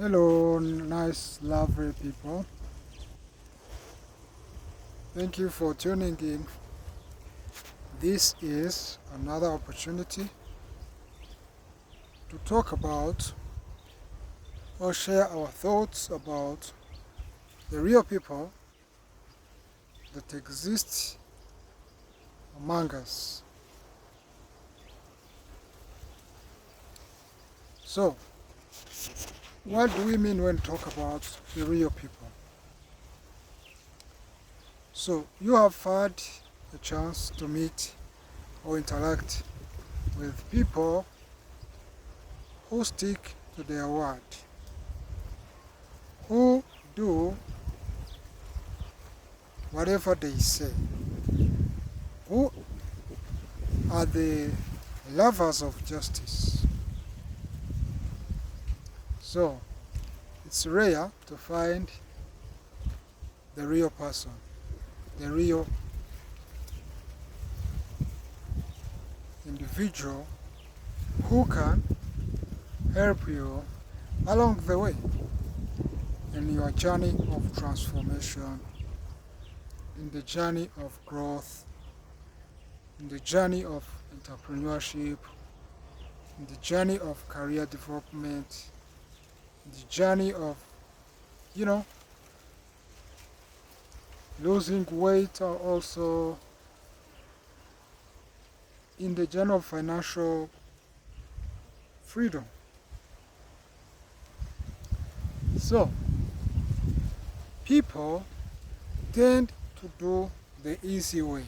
Hello, nice, lovely people. Thank you for tuning in. This is another opportunity to talk about or share our thoughts about the real people that exist among us. So, what do we mean when we talk about the real people? So, you have had a chance to meet or interact with people who stick to their word, who do whatever they say, who are the lovers of justice. So, it's rare to find the real person, the real individual who can help you along the way in your journey of transformation, in the journey of growth, in the journey of entrepreneurship, in the journey of career development, in the journey of, losing weight, or also in the journey of financial freedom. So, people tend to do the easy way.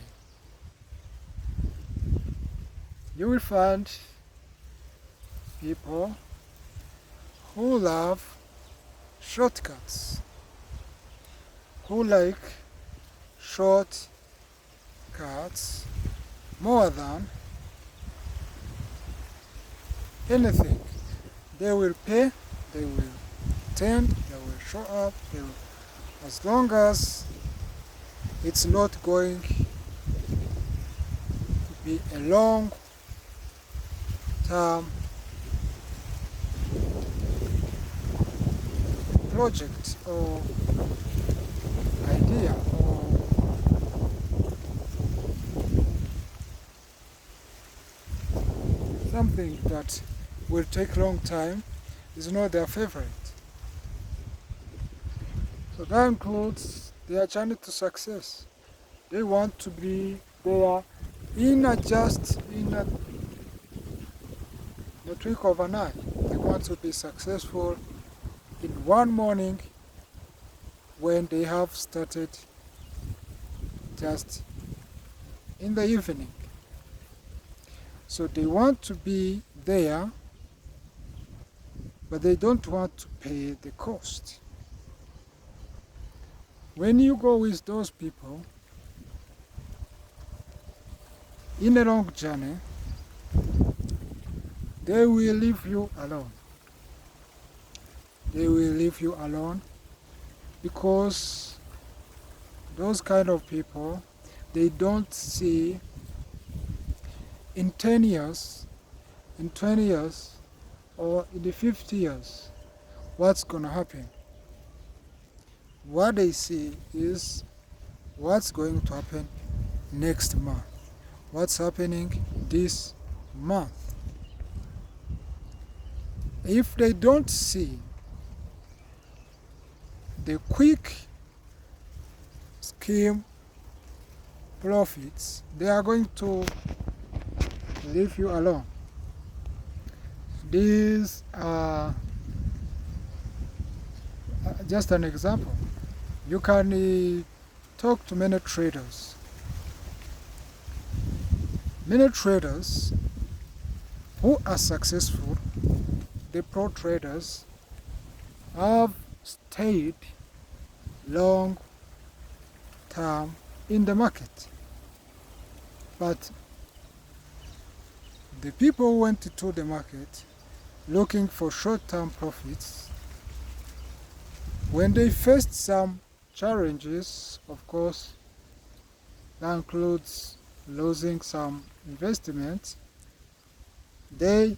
You will find people who love shortcuts, who like shortcuts more than anything. They will pay, they will attend, they will show up, as long as it's not going to be a long term project or idea or something that will take a long time is not their favorite. So that includes their journey to success. They want to be there in a tweak of an eye. They want to be successful in one morning when they have started just in the evening. So they want to be there, but they don't want to pay the cost. When you go with those people in a long journey, they will leave you alone. They will leave you alone because those kind of people, they don't see in 10 years, in 20 years, or in the 50 years, what's going to happen. What they see is what's going to happen next month, what's happening this month. If they don't see the quick scheme profits, they are going to leave you alone. These are just an example. You can talk to many traders. Many traders who are successful, the pro traders, have stayed long term in the market. But the people who went to the market looking for short-term profits, when they faced some challenges, of course, that includes losing some investment, they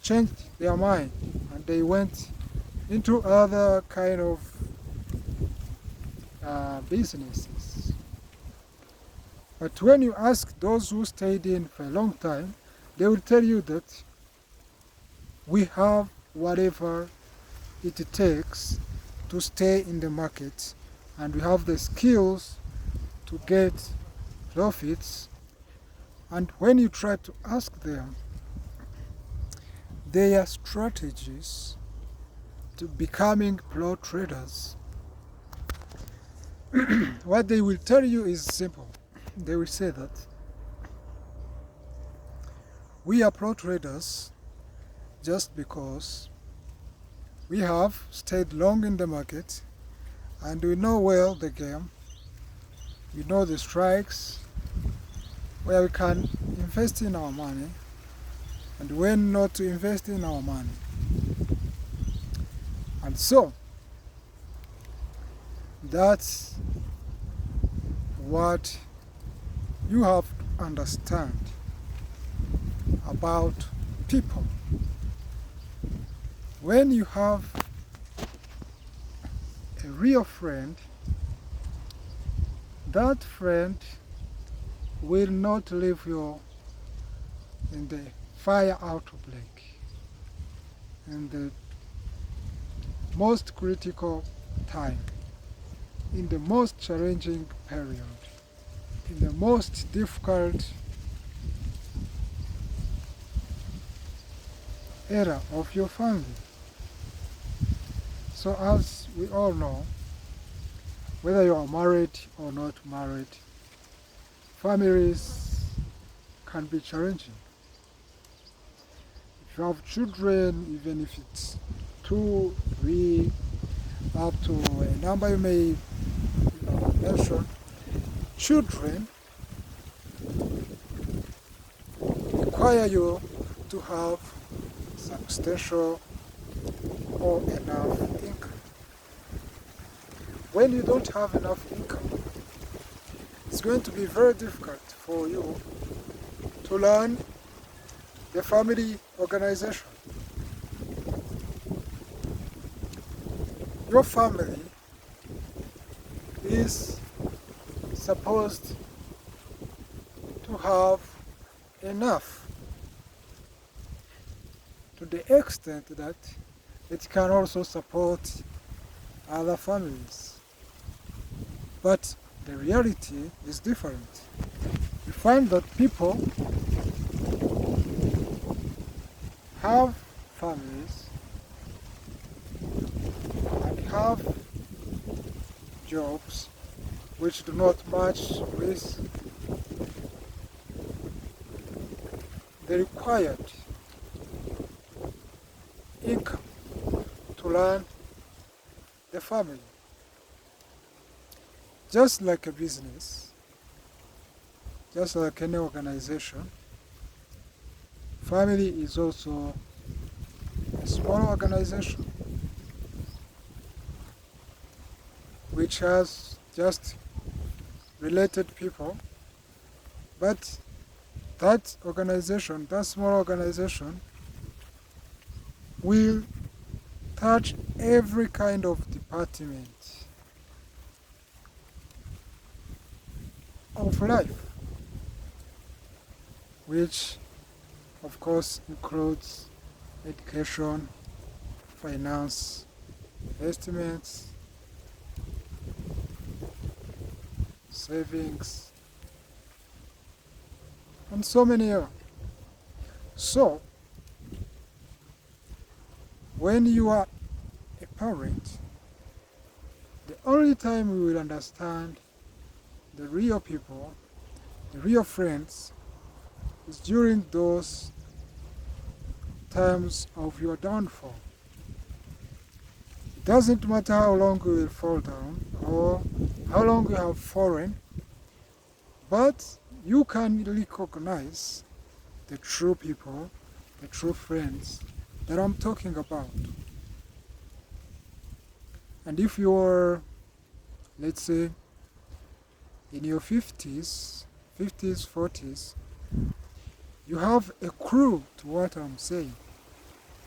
changed their mind and they went into other kind of businesses. But when you ask those who stayed in for a long time, they will tell you that we have whatever it takes to stay in the market, and we have the skills to get profits. And when you try to ask them their strategies to becoming pro traders, what they will tell you is simple. They will say that we are pro traders just because we have stayed long in the market and we know well the game. We know the strikes where we can invest in our money and when not to invest in our money. And so that's what you have to understand about people. When you have a real friend, that friend will not leave you in the fire outbreak, in the most critical time, in the most challenging period, in the most difficult era of your family. So as we all know, whether you are married or not married, families can be challenging. If you have children, even if it's 2, 3, up to a number you may mention, children require you to have substantial or enough income. When you don't have enough income, it's going to be very difficult for you to learn the family organization. Your family is supposed to have enough to the extent that it can also support other families. But the reality is different. You find that people have families and have jobs which do not match with the required income to run the family. Just like a business, just like any organization, family is also a small organization which has just related people, but that organization, that small organization, will touch every kind of department of life, which of course includes education, finance, investments, savings, and so many more. So, when you are a parent, the only time you will understand the real people, the real friends, is during those times of your downfall. It doesn't matter how long you will fall down or how long you have fallen, but you can recognize the true people, the true friends that I'm talking about. And if you're, let's say, in your 50s, 40s, you have a clue to what I'm saying,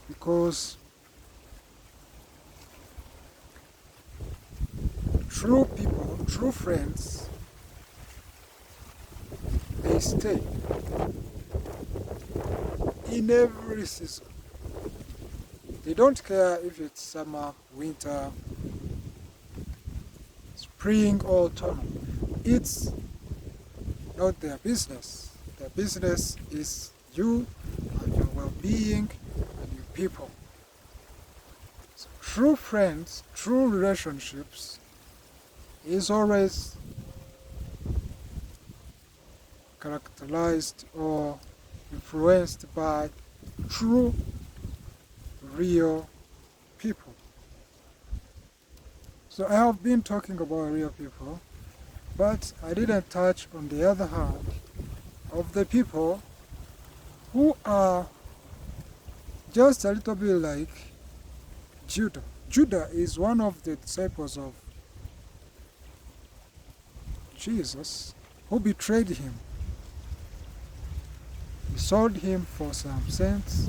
because true people, true friends, they stay in every season. They don't care if it's summer, winter, spring, or autumn. It's not their business. Their business is you and your well-being and your people. So true friends, true relationships is always characterized or influenced by true, real people. So I have been talking about real people, but I didn't touch on the other hand of the people who are just a little bit like Judah. Judah is one of the disciples of Jesus who betrayed him. He sold him for some cents,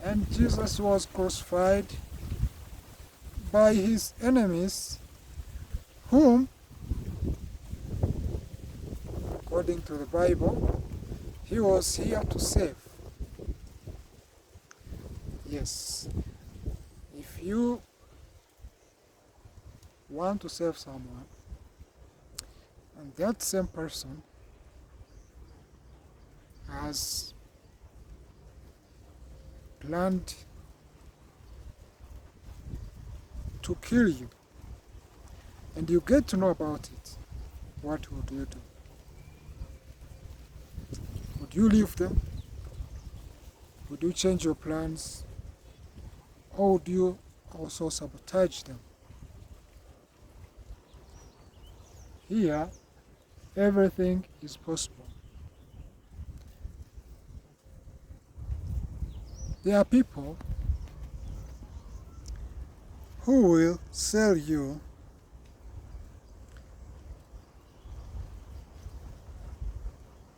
and Jesus was crucified by his enemies, whom, according to the Bible, he was here to save. Yes, if you want to save someone, and that same person has planned to kill you, and you get to know about it, what would you do? Would you leave them? Would you change your plans? Or would you also sabotage them? Here, everything is possible. There are people who will sell you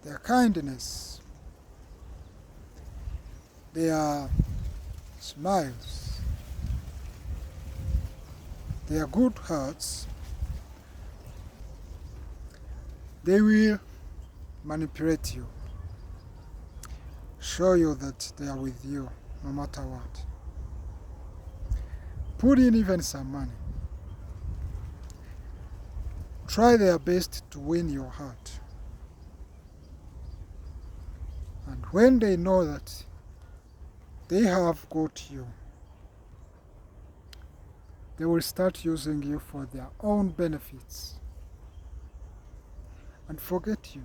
their kindness, their smiles, their good hearts. They will manipulate you, show you that they are with you no matter what. Put in even some money. Try their best to win your heart. And when they know that they have got you, they will start using you for their own benefits and forget you.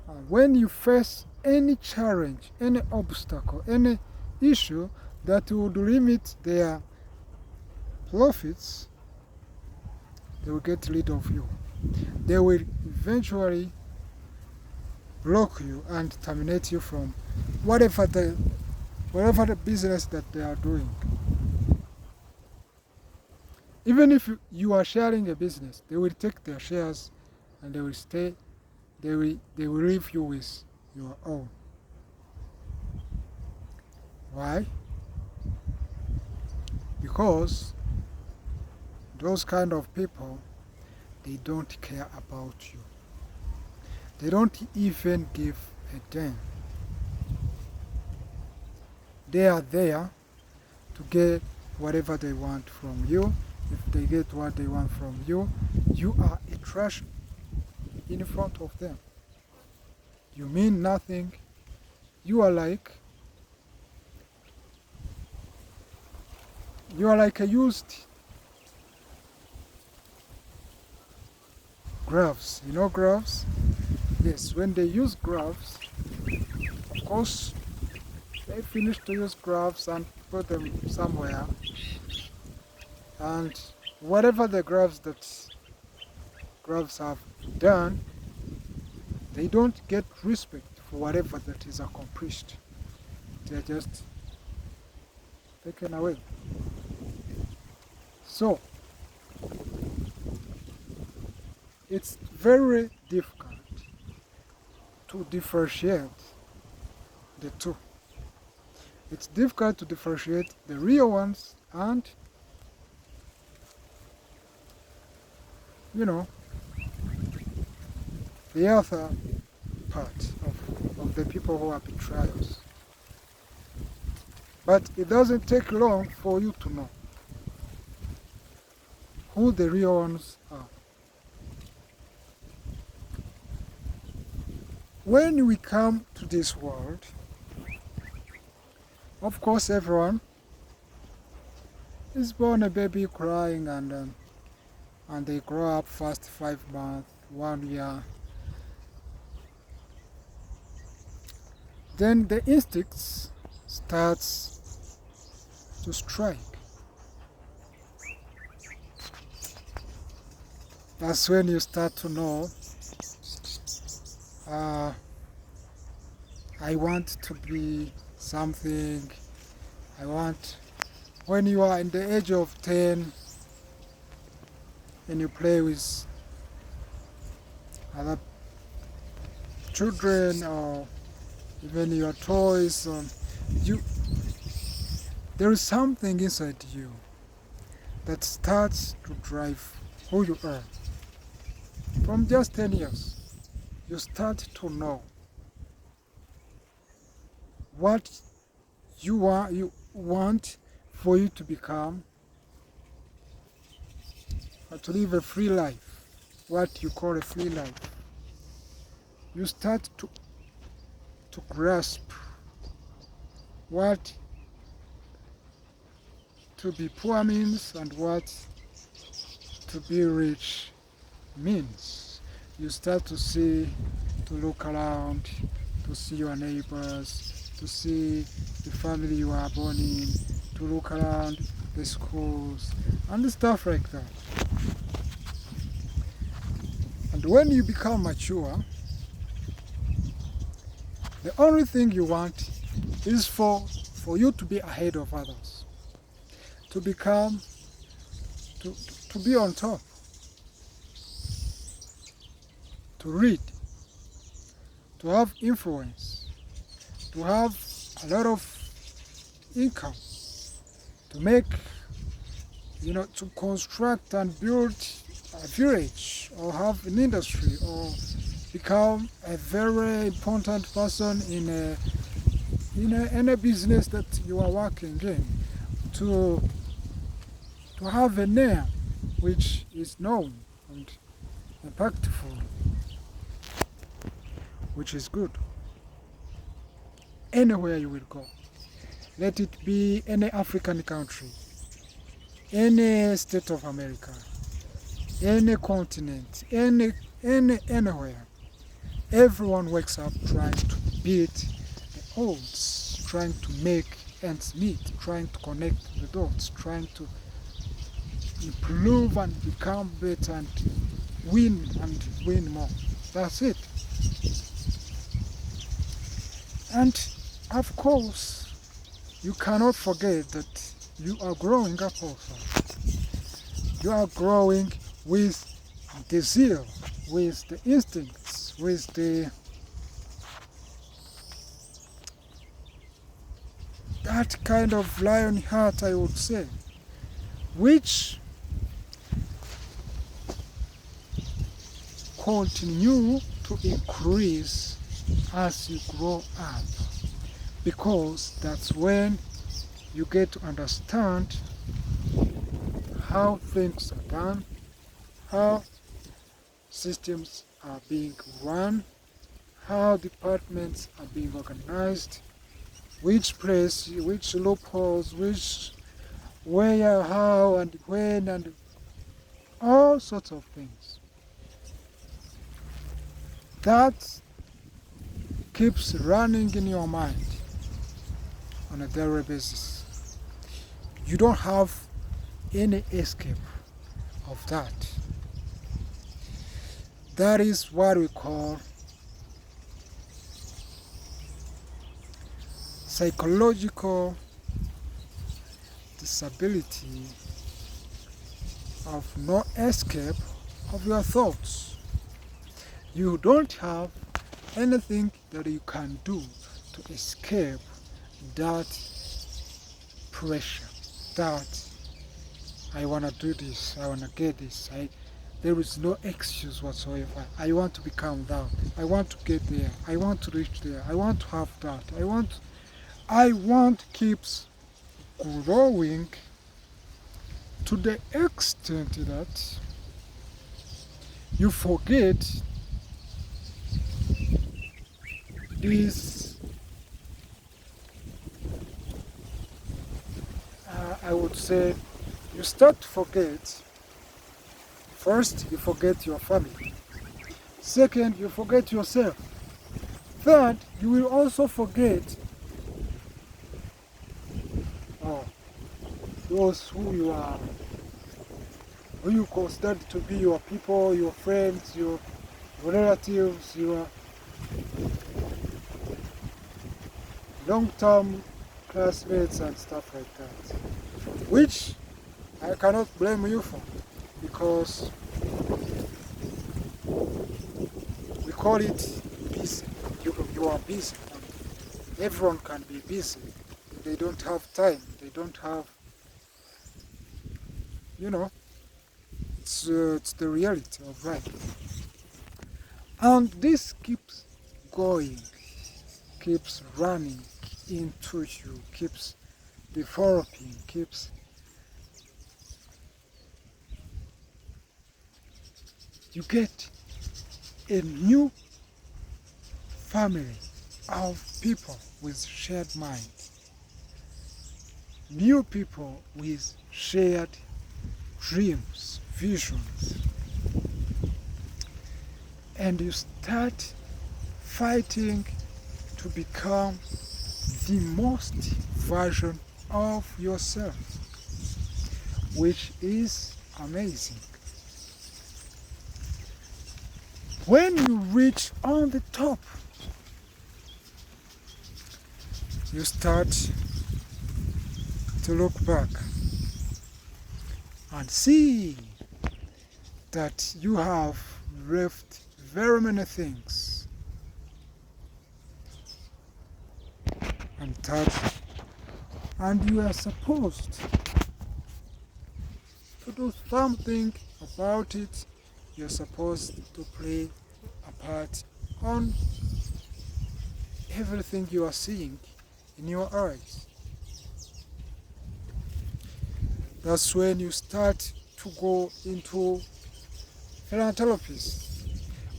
And when you face any challenge, any obstacle, any issue that would limit their profits, they will get rid of you. They will eventually block you and terminate you from whatever the business that they are doing. Even if you are sharing a business, they will take their shares and they will stay. They will leave you with your own. Why? Because those kind of people, they don't care about you. They don't even give a damn. They are there to get whatever they want from you. If they get what they want from you, you are a trash in front of them. You mean nothing. You are like a used gloves. You know gloves? Yes, when they use gloves, of course, they finish to use gloves and put them somewhere. And whatever the gloves have done, they don't get respect for whatever that is accomplished. They're just taken away. So, it's very difficult to differentiate the two. It's difficult to differentiate the real ones and you know, the other part of the people who are betrayers. But it doesn't take long for you to know who the real ones are. When we come to this world, of course everyone is born a baby crying, and they grow up first 5 months, 1 year. Then the instincts starts to strike. That's when you start to know, I want to be something. When you are in the age of 10 and you play with other children or even your toys, there is something inside you that starts to drive who you are. From just 10 years, you start to know what you want for you to become, or to live a free life, what you call a free life. You start to grasp what to be poor means and what to be rich means. You start to look around, to see your neighbors, to see the family you are born in, to look around the schools and stuff like that. And when you become mature, the only thing you want is for you to be ahead of others, to be on top, to lead, to have influence, to have a lot of income, to make, to construct and build a village or have an industry or become a very important person in any business that you are working in, to have a name which is known and impactful, which is good. Anywhere you will go, let it be any African country, any state of America, any continent, anywhere, everyone wakes up trying to beat the odds, trying to make ends meet, trying to connect the dots, trying to improve and become better and win more. That's it. And of course, you cannot forget that you are growing up also. You are growing with the zeal, with the instincts, with that kind of lion heart, I would say, which continue to increase as you grow up, because that's when you get to understand how things are done, how systems are being run, how departments are being organized, which place, which loopholes, where, how, and when, and all sorts of things. That keeps running in your mind on a daily basis. You don't have any escape of that. That is what we call psychological disability of no escape of your thoughts. You don't have anything that you can do to escape that pressure, that I want to do this, I want to get this. there is no excuse whatsoever. I want to become that. I want to get there. I want to reach there. I want to have that. I want keeps growing to the extent that you forget this, I would say, you start to forget. First, you forget your family. Second, you forget yourself. Third, you will also forget oh, those who you consider to be your people, your friends, your relatives, your long-term classmates and stuff like that, which I cannot blame you for, because we call it busy. You are busy. Everyone can be busy. They don't have time. They don't have, it's the reality of life. And this keeps going, keeps running into you, keeps developing, you get a new family of people with shared minds, new people with shared dreams, visions, and you start fighting to become the most version of yourself, which is amazing. When you reach on the top, you start to look back and see that you have left very many things untouched, and you are supposed to do something about it. You're supposed to play a part on everything you are seeing in your eyes. That's when you start to go into philanthropist.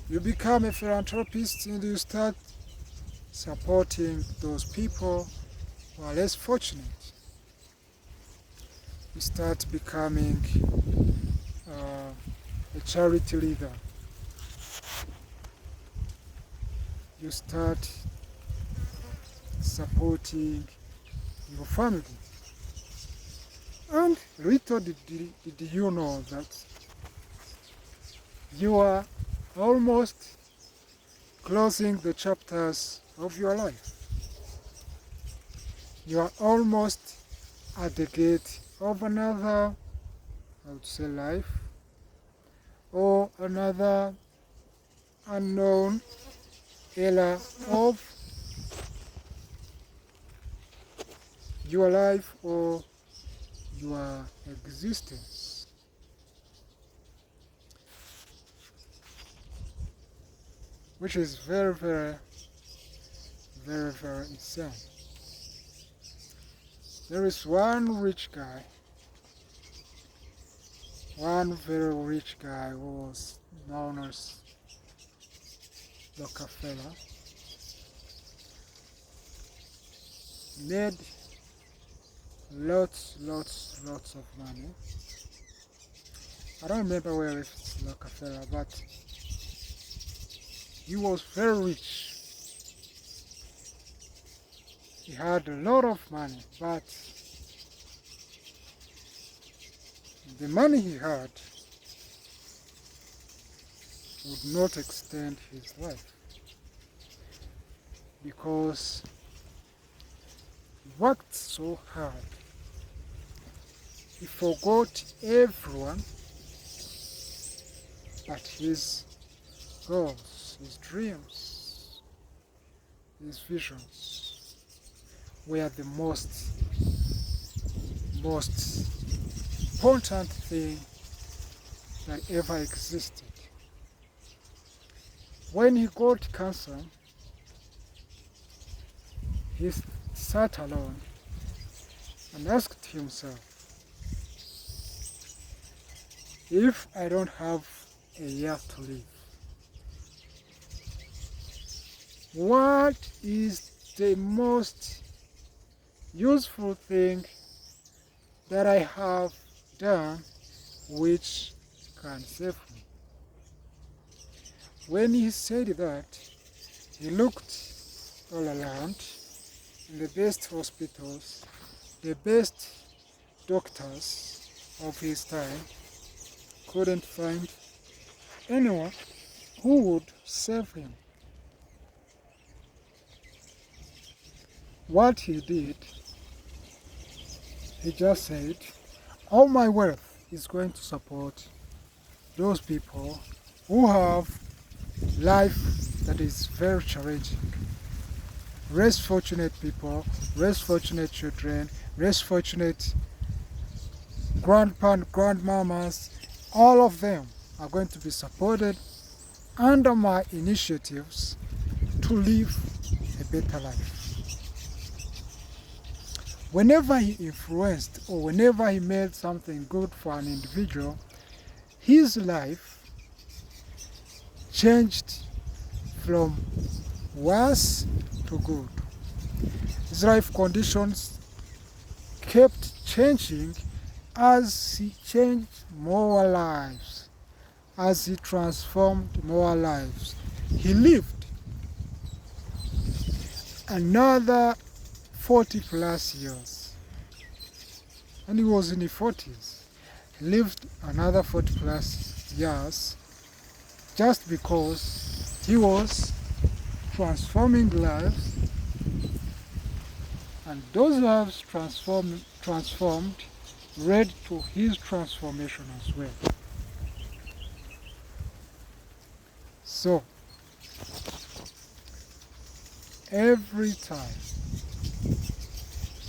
You become a philanthropist and you start supporting those people who are less fortunate. You start becoming a charity leader. You start supporting your family. And little did you know that you are almost closing the chapters of your life. You are almost at the gate of another, I would say, life, or another unknown era of your life or your existence. Which is very, very, very, very insane. There is one rich guy, one very rich guy who was known as Rockefeller. Made lots of money. I don't remember where it's Rockefeller, but he was very rich. He had a lot of money, but the money he had would not extend his life, because he worked so hard. He forgot everyone but his goals, his dreams, his visions were the most important thing that ever existed. When he got cancer, he sat alone and asked himself, if I don't have a year to live, what is the most useful thing that I have done which can save me? When he said that, he looked all around in the best hospitals, the best doctors of his time, couldn't find anyone who would save him. What he did, he just said, all my wealth is going to support those people who have life that is very challenging. Less fortunate people, less fortunate children, less fortunate grandpa and grandmamas, all of them are going to be supported under my initiatives to live a better life. Whenever he influenced or whenever he made something good for an individual, his life changed from worse to good. His life conditions kept changing as he changed more lives, as he transformed more lives. He lived another 40 plus years, and he was in his 40s. He lived another 40 plus years just because he was transforming lives, and those lives transformed led to his transformation as well. So, every time,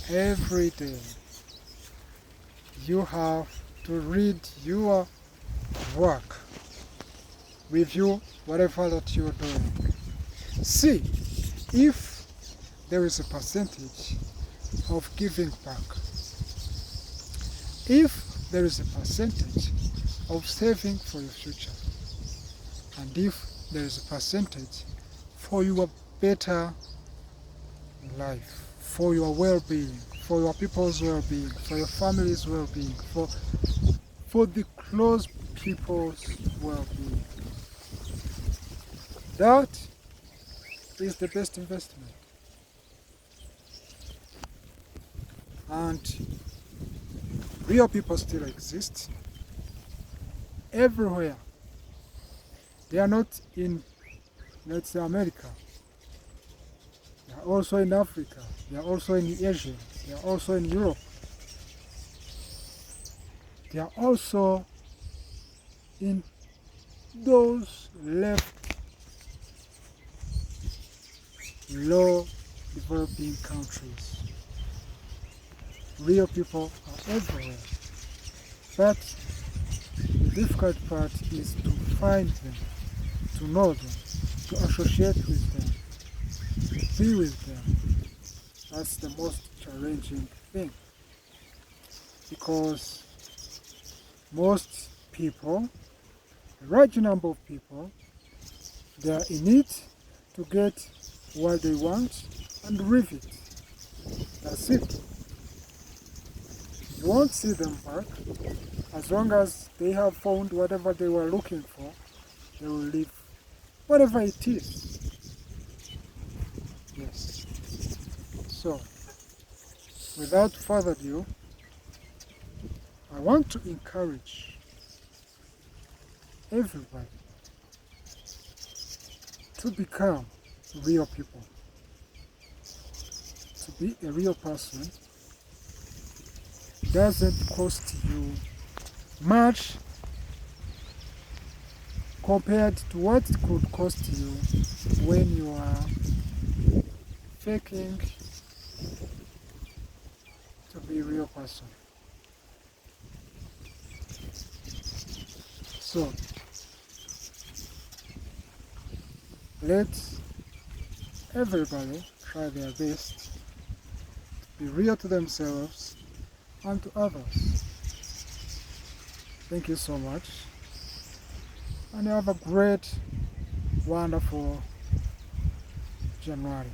every day, you have to read your work, review whatever that you're doing. See if there is a percentage of giving back, if there is a percentage of saving for your future, and if there is a percentage for your better life, for your well-being, for your people's well-being, for your family's well-being, for the close people's well-being. That is the best investment. And real people still exist everywhere. They are not in, let's say, America. They are also in Africa. They are also in Asia. They are also in Europe. They are also in those left low developing countries. Real people are everywhere. But the difficult part is to find them, to know them, to associate with them, to be with them. That's the most challenging thing. Because most people, a large number of people, they are in it to get what they want and leave it. That's it. You won't see them back. As long as they have found whatever they were looking for, they will leave whatever it is. Yes. So, without further ado, I want to encourage everybody to become real people. To be a real person doesn't cost you much compared to what it could cost you when you are faking to be a real person. So let everybody try their best to be real to themselves and to others. Thank you so much, and you have a great, wonderful January.